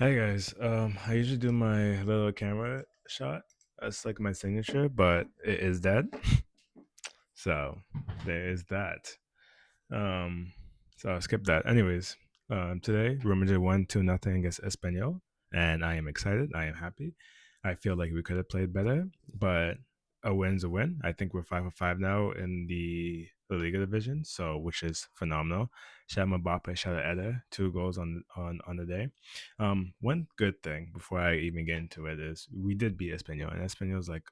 Hi guys. I usually do my little camera shot. That's like my signature, but it is dead. So there is that. Um, so I'll skip that. Anyways, today Real Madrid won 2-0 against Espanyol, and I am excited. I am happy. I feel like we could have played better, but a win's a win. I think we're 5 for 5 now in the La Liga division, so which is phenomenal. Shout out Mbappe, shout out Eder, 2 goals on the day. One good thing before I even get into it is we did beat Espanyol, and Espanyol's like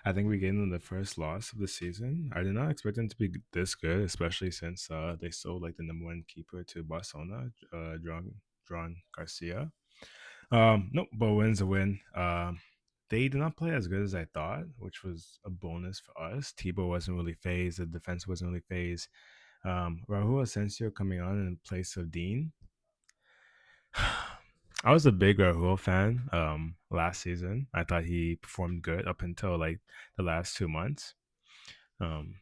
I think we gave them the first loss of the season. I did not expect them to be this good, especially since they sold like the number one keeper to Barcelona, Drawn Garcia. No, but win's a win. They did not play as good as I thought, which was a bonus for us. Tebow wasn't really phased. The defense wasn't really phased. Raul Asensio coming on in place of Dean. I was a big Rahul fan last season. I thought he performed good up until like the last 2 months. Um,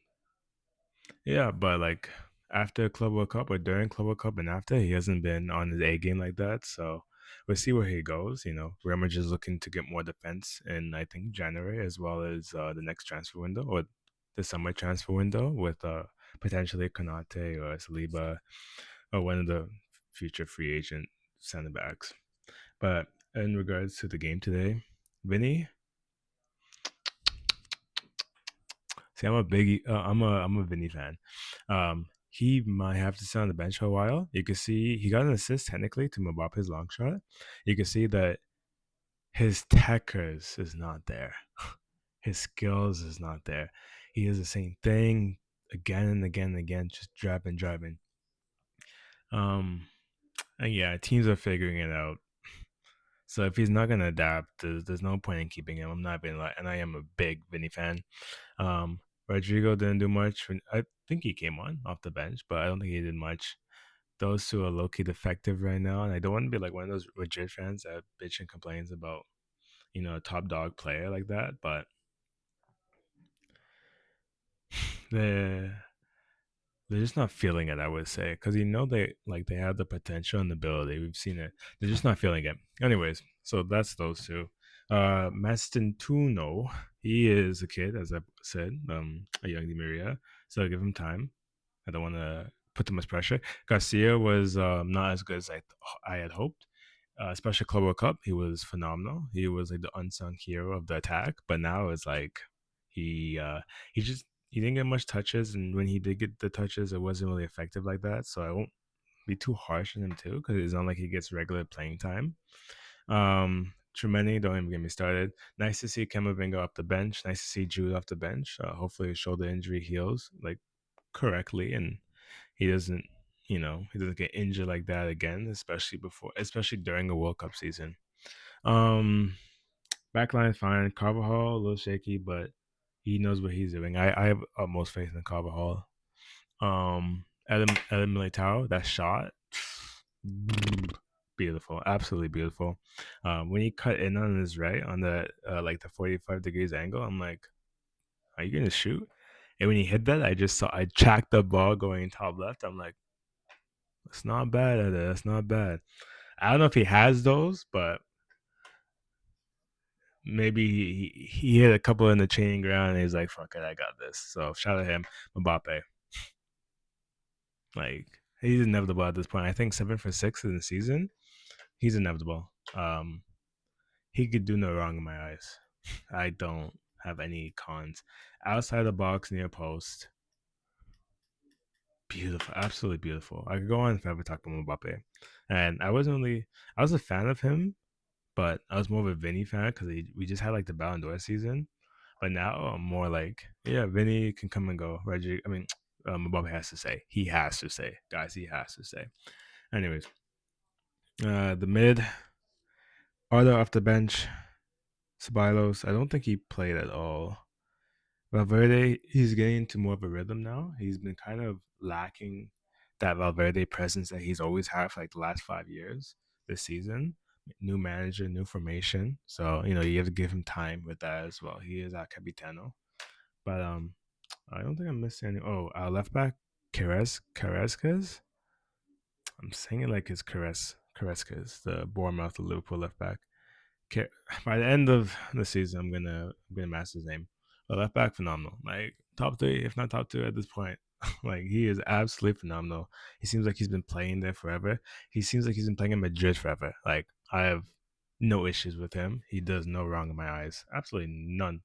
yeah, but like after Club World Cup or during Club World Cup and after, he hasn't been on his A game like that. So we'll see where he goes. Real Madrid is looking to get more defense in I think January as well as the next transfer window or the summer transfer window with potentially Konate or Saliba or one of the future free agent center backs. But in regards to the game today, Vinny, see, I'm a Vinny fan. He might have to sit on the bench for a while. You can see he got an assist technically to Mbappe's long shot. You can see that his techers is not there. His skills is not there. He does the same thing again and again and again, just driving. Um, and yeah, teams are figuring it out. So if he's not gonna adapt, there's no point in keeping him. I'm not being like, and I am a big Vinny fan. Rodrigo didn't do much. I think he came on off the bench, but I don't think he did much. Those two are low key defective right now, and I don't want to be like one of those Madrid fans that bitch and complains about a top dog player like that. But they're they're just not feeling it. I would say because they have the potential and the ability. We've seen it. They're just not feeling it. Anyways, so that's those two. Mastentuno, he is a kid, as I said, a young Di Maria. So give him time. I don't want to put too much pressure. Garcia was not as good as I had hoped. Especially Club World Cup, he was phenomenal. He was like the unsung hero of the attack. But now it's like he uh, he didn't get much touches, and when he did get the touches, it wasn't really effective like that. So I won't be too harsh on him too, because it's not like he gets regular playing time. Tremendous, don't even get me started. Nice to see Kamavinga off the bench. Nice to see Jude off the bench. Hopefully, his shoulder injury heals like correctly, and he doesn't, he doesn't get injured like that again, especially during a World Cup season. Um, Backline fine. Carvajal a little shaky, but he knows what he's doing. I have utmost faith in Carvajal. Adam Militao, that shot, beautiful, absolutely beautiful. When he cut in on his right on the like the 45 degrees angle, I'm like, are you gonna shoot? And when he hit that, I tracked the ball going top left. I'm like, it's not bad at it. That's not bad. I don't know if he has those, but maybe he hit a couple in the training ground and he's like, fuck it, I got this. So shout out to him, Mbappe. Like he's inevitable at this point. I think 7 for 6 in the season. He's inevitable. He could do no wrong in my eyes. I don't have any cons. Outside the box, near post, beautiful, absolutely beautiful. I could go on forever talking about Mbappe, and I was a fan of him, but I was more of a Vinny fan because we just had like the Ballon d'Or season. But now I'm more like, yeah, Vinny can come and go. Reggie, I mean, Mbappe has to say. He has to say, guys. He has to say. Anyways, the mid, Arthur off the bench, Ceballos. I don't think he played at all. Valverde, he's getting into more of a rhythm now. He's been kind of lacking that Valverde presence that he's always had for like the last 5 years this season. New manager, new formation. So, you have to give him time with that as well. He is our Capitano. But I don't think I'm missing any. Oh, our left back, Carrasquez. I'm saying it like it's Caress. Carrasquez, the Bournemouth, the Liverpool left back. By the end of the season, I'm gonna master his name. The left back, phenomenal. Like top three, if not top two at this point. Like he is absolutely phenomenal. He seems like he's been playing there forever. He seems like he's been playing in Madrid forever. Like I have no issues with him. He does no wrong in my eyes. Absolutely none.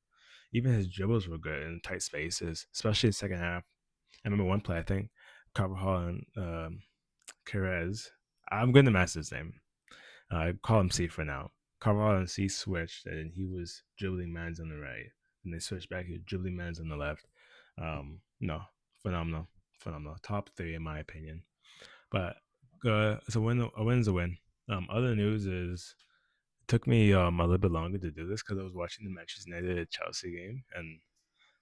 Even his dribbles were good in tight spaces, especially in the second half. I remember one play, I think Carvajal and Perez. I'm going to master his name. I call him C for now. Carvajal and C switched, and he was dribbling mans on the right. And they switched back, he was dribbling mans on the left. No, phenomenal. Phenomenal. Top three, in my opinion. But it's a win is a win. Other news is it took me a little bit longer to do this because I was watching the Manchester United Chelsea game, and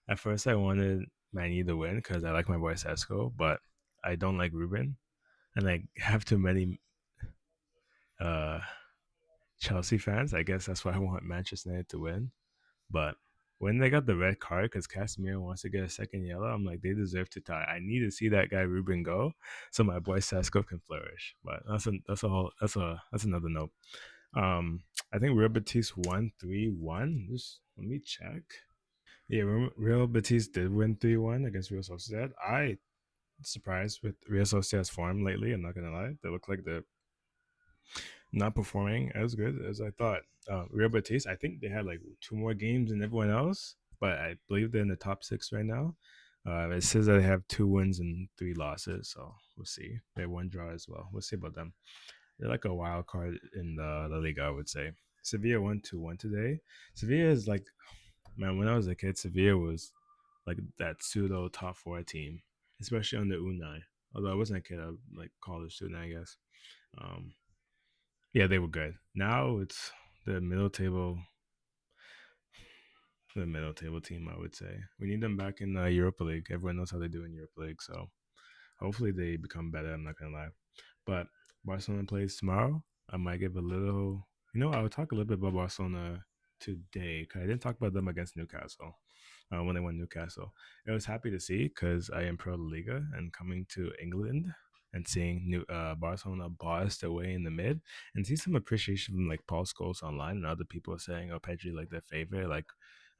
at first I wanted Man U to win because I like my boy Sesko, but I don't like Ruben, and I have too many uh, Chelsea fans. I guess that's why I want Manchester United to win. But when they got the red card because Casemiro wants to get a second yellow, I'm like, they deserve to tie. I need to see that guy Ruben go so my boy Sesko can flourish. But that's another note. I think Real Betis won 3-1. Just let me check. Yeah, Real Betis did win 3-1 against Real Sociedad. I surprised with Real Sociedad's form lately. I'm not gonna lie; they look like they're not performing as good as I thought. Real Betis, I think they had like two more games than everyone else, but I believe they're in the top six right now. It says that they have 2 wins and 3 losses, so we'll see. They have one draw as well. We'll see about them. They're like a wild card in the La Liga, I would say. Sevilla won 2-1 today. Sevilla is like, man, when I was a kid, Sevilla was like that pseudo top four team, especially under Unai. Although I wasn't a kid, I like college student, I guess. Um, yeah, they were good. Now it's the middle table, the middle table team. I would say we need them back in the Europa League. Everyone knows how they do in Europa League, so hopefully they become better. I'm not gonna lie, but Barcelona plays tomorrow. I might give a little. I would talk a little bit about Barcelona today because I didn't talk about them against Newcastle. When they won Newcastle. I was happy to see because I am pro La Liga and coming to England and seeing new Barcelona boss their way in the mid and see some appreciation from like Paul Scholes online and other people saying, "Oh, Pedri like their favorite." Like,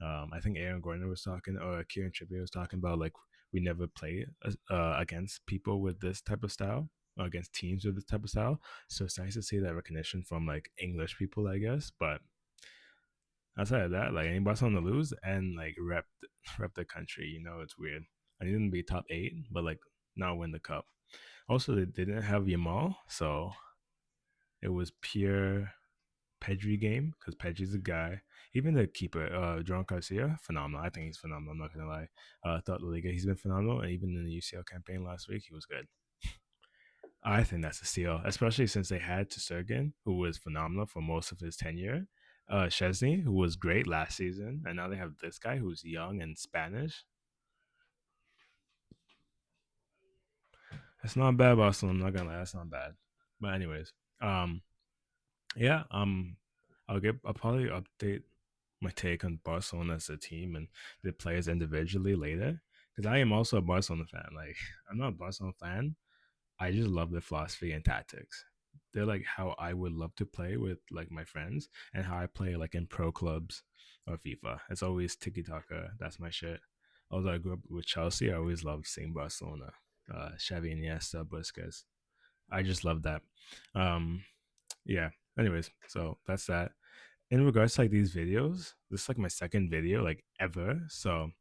I think Aaron Gordon was talking or Kieran Trippier was talking about like we never play against people with this type of style. Or against teams with this type of style, so it's nice to see that recognition from like English people, I guess. But outside of that, like any Barcelona lose and like rep the country, it's weird. I need them to be top eight, but like not win the cup. Also, they didn't have Yamal, so it was pure Pedri game because Pedri's a guy. Even the keeper, John Garcia, phenomenal. I think he's phenomenal. I'm not gonna lie. Throughout the Liga, he's been phenomenal, and even in the UCL campaign last week, he was good. I think that's a steal, especially since they had Sergin, who was phenomenal for most of his tenure, Chesney, who was great last season, and now they have this guy who's young and Spanish. It's not bad, Barcelona. I'm not gonna lie, that's not bad. But anyways, um, yeah, I'll probably update my take on Barcelona as a team and the players individually later, because I am also a Barcelona fan. Like, I'm not a Barcelona fan, I just love their philosophy and tactics. They're like how I would love to play with like my friends and how I play like in pro clubs or FIFA. It's always tiki taka. That's my shit. Although I grew up with Chelsea, I always loved seeing Barcelona, Xavi, Iniesta, Busquets. I just love that. Um, yeah. Anyways, so that's that. In regards to like these videos, this is like my second video like ever. So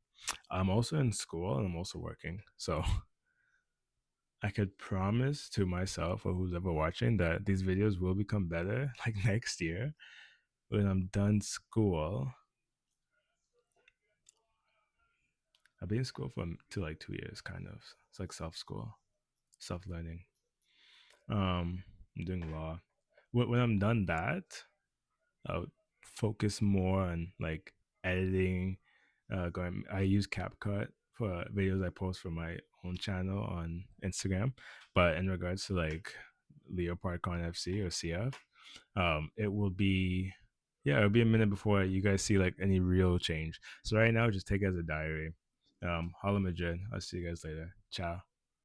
I'm also in school and I'm also working. So I could promise to myself or who's ever watching that these videos will become better like next year when I'm done school. I've been in school for to like 2 years, kind of. It's like self school, self learning. I'm doing law. When I'm done that, I'll focus more on like editing. Going, I use CapCut for videos I post for my own channel on Instagram. But in regards to like Leopard Con FC or CF, it will be, yeah, it'll be a minute before you guys see like any real change. So right now, just take it as a diary. Hala Madrid. I'll see you guys later. Ciao.